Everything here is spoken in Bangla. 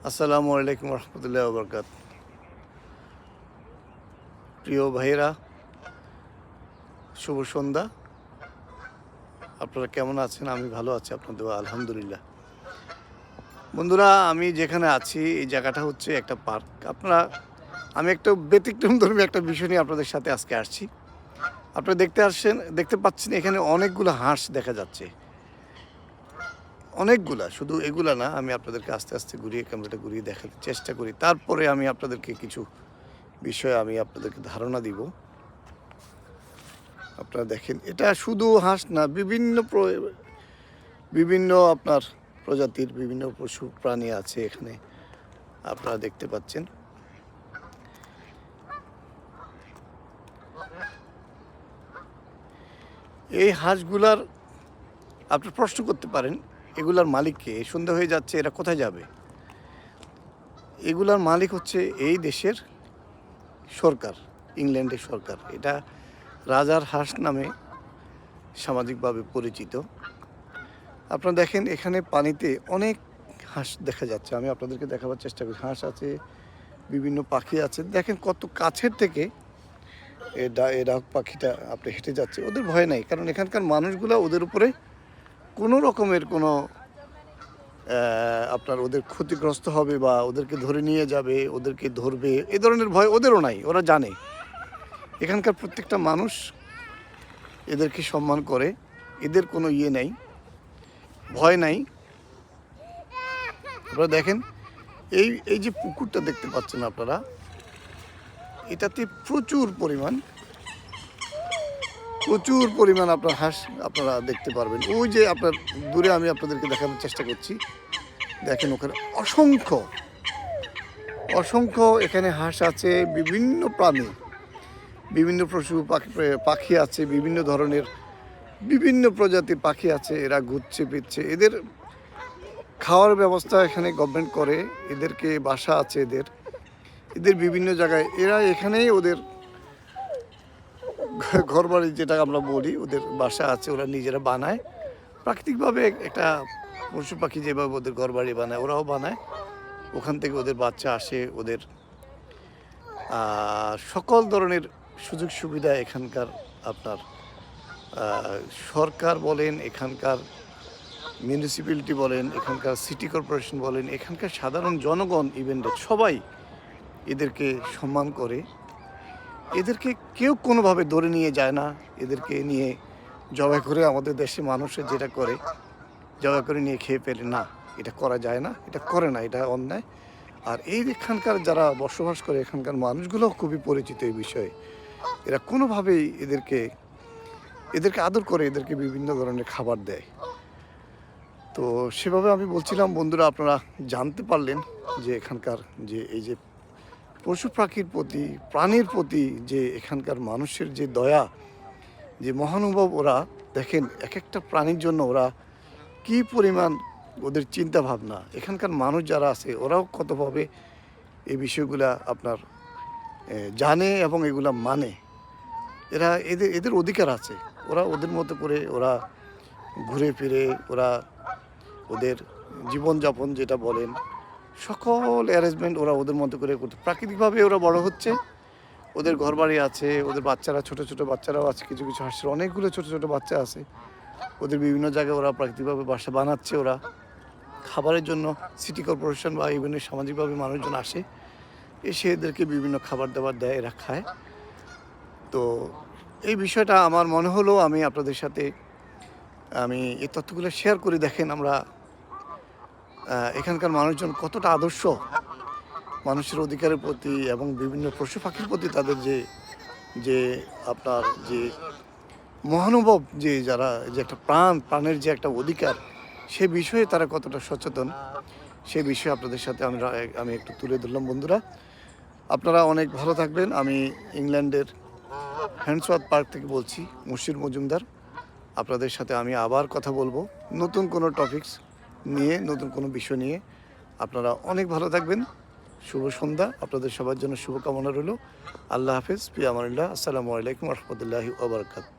আসসালামু আলাইকুম রহমতুল্লাহ বরকাত। প্রিয় ভাইয়েরা, শুভ সন্ধ্যা। আপনারা কেমন আছেন? আমি ভালো আছি, আপনাদের আলহামদুলিল্লাহ। বন্ধুরা, আমি যেখানে আছি এই জায়গাটা হচ্ছে একটা পার্ক। আমি একটা ব্যতিক্রমধর্মী একটা বিষয় নিয়ে আপনাদের সাথে আজকে আসছি। আপনারা দেখতে পাচ্ছেন এখানে অনেকগুলো হাঁস দেখা যাচ্ছে, অনেকগুলা, শুধু এগুলা না। আমি আপনাদেরকে আস্তে আস্তে ক্যামেরাটা ঘুরিয়ে দেখাতে চেষ্টা করি, তারপরে আমি আপনাদেরকে কিছু বিষয়ে আপনাদেরকে ধারণা দিব। আপনারা দেখেন, এটা শুধু হাঁস না, বিভিন্ন আপনার প্রজাতির বিভিন্ন পশু প্রাণী আছে এখানে, আপনারা দেখতে পাচ্ছেন। এই হাঁসগুলার আপনি প্রশ্ন করতে পারেন, এগুলার মালিককে? সন্ধ্যা হয়ে যাচ্ছে, এরা কোথায় যাবে? এগুলার মালিক হচ্ছে এই দেশের সরকার, ইংল্যান্ডের সরকার। এটা রাজার হাঁস নামে সামাজিকভাবে পরিচিত। আপনারা দেখেন, এখানে পানিতে অনেক হাঁস দেখা যাচ্ছে। আমি আপনাদেরকে দেখাবার চেষ্টা করি। হাঁস আছে, বিভিন্ন পাখি আছে। দেখেন কত কাছের থেকে এই ডাক পাখিটা আপনি হেঁটে যাচ্ছে। ওদের ভয় নাই, কারণ এখানকার মানুষগুলো ওদের উপরে কোনো রকমের কোনো আপনার ওদের ক্ষতিগ্রস্ত হবে বা ওদেরকে ধরে নিয়ে যাবে, ওদেরকে ধরবে, এ ধরনের ভয় ওদেরও নাই। ওরা জানে এখানকার প্রত্যেকটা মানুষ এদেরকে সম্মান করে, এদের কোনো ইয়ে নেই, ভয় নাই। আপনারা দেখেন, এই যে পুকুরটা দেখতে পাচ্ছেন আপনারা, এটাতে প্রচুর পরিমাণ আপনার হাঁস আপনারা দেখতে পারবেন। ওই যে আপনার দূরে আমি আপনাদেরকে দেখানোর চেষ্টা করছি, দেখেন ওখানে অসংখ্য এখানে হাঁস আছে, বিভিন্ন প্রাণী, বিভিন্ন পশু পাখি আছে, বিভিন্ন ধরনের বিভিন্ন প্রজাতির পাখি আছে। এরা ঘুরছে ফিরছে, এদের খাওয়ার ব্যবস্থা এখানে গভর্নমেন্ট করে, এদেরকে বাসা আছে এদের বিভিন্ন জায়গায়। এরা এখানেই ওদের ঘরবাড়ি, যেটা আমরা বলি, ওদের বাসা আছে, ওরা নিজেরা বানায়। প্রাকৃতিকভাবে একটা পশু পাখি যেভাবে ওদের ঘরবাড়ি বানায়, ওরাও বানায়। ওখান থেকে ওদের বাচ্চা আসে। ওদের সকল ধরনের সুযোগ সুবিধা এখানকার আপনার সরকার বলেন, এখানকার মিউনিসিপ্যালিটি বলেন, এখানকার সিটি কর্পোরেশন বলেন, এখানকার সাধারণ জনগণ ইভেন্টে সবাই এদেরকে সম্মান করে। এদেরকে কেউ কোনোভাবে ধরে নিয়ে যায় না। এদেরকে নিয়ে জবাই করে, আমাদের দেশে মানুষের যেটা করে, জবাই করে নিয়ে খেয়ে ফেলে না, এটা করা যায় না, এটা করে না, এটা অন্যায়। আর এখানকার যারা বসবাস করে, এখানকার মানুষগুলোও খুবই পরিচিত এই বিষয়ে। এরা কোনোভাবেই এদেরকে আদর করে, এদেরকে বিভিন্ন ধরনের খাবার দেয়। তো সেভাবে আমি বলছিলাম, বন্ধুরা, আপনারা জানতে পারলেন যে এখানকার যে এই যে পশু পাখির প্রতি, প্রাণীর প্রতি যে এখানকার মানুষের যে দয়া, যে মহানুভব, ওরা দেখেন এক একটা প্রাণীর জন্য ওরা কী পরিমাণ ওদের চিন্তা ভাবনা। এখানকার মানুষ যারা আছে ওরাও কতভাবে এই বিষয়গুলা আপনার জানে এবং এগুলা মানে। এদের অধিকার আছে, ওরা ওদের মতো করে ওরা ঘুরে ফিরে, ওরা ওদের জীবনযাপন যেটা বলেন, সকল অ্যারেঞ্জমেন্ট ওরা ওদের মতো করে করতে। প্রাকৃতিকভাবে ওরা বড় হচ্ছে, ওদের ঘরবাড়ি আছে, ওদের বাচ্চারা, ছোট ছোট বাচ্চারাও আছে। কিছু কিছু হাঁসের অনেকগুলো ছোট ছোট বাচ্চা আছে। ওদের বিভিন্ন জায়গায় ওরা প্রাকৃতিকভাবে বাসা বানাচ্ছে। ওরা খাবারের জন্য সিটি কর্পোরেশন বা ইভেনের সামাজিকভাবে মানুষজন আসে, এসে এদেরকে বিভিন্ন খাবার দাবার দেয়, এরা খায়। তো এই বিষয়টা আমার মনে হলো আমি আপনাদের সাথে এই তথ্যগুলো শেয়ার করে। দেখেন আমরা এখানকার মানুষজন কতটা আদর্শ মানুষের অধিকারের প্রতি এবং বিভিন্ন পশু পাখির প্রতি তাদের যে আপনার যে মহানুভব, যারা যে একটা প্রাণের যে একটা অধিকার, সে বিষয়ে তারা কতটা সচেতন, সে বিষয়ে আপনাদের সাথে আমি একটু তুলে ধরলাম। বন্ধুরা, আপনারা অনেক ভালো থাকবেন। আমি ইংল্যান্ডের হ্যান্ডসওয়ার্থ পার্ক থেকে বলছি, মুর্শিদ মজুমদার। আপনাদের সাথে আমি আবার কথা বলবো নতুন কোনো টপিকস নিয়ে, নতুন কোনো বিষয় নিয়ে। আপনারা অনেক ভালো থাকবেন। শুভ সন্ধ্যা, আপনাদের সবার জন্য শুভকামনা রইল। আল্লাহ হাফেজ, ফি আমানিল্লাহ। আসসালামু আলাইকুম রহমতুল্লাহি ওয়া বারাকাতুহু।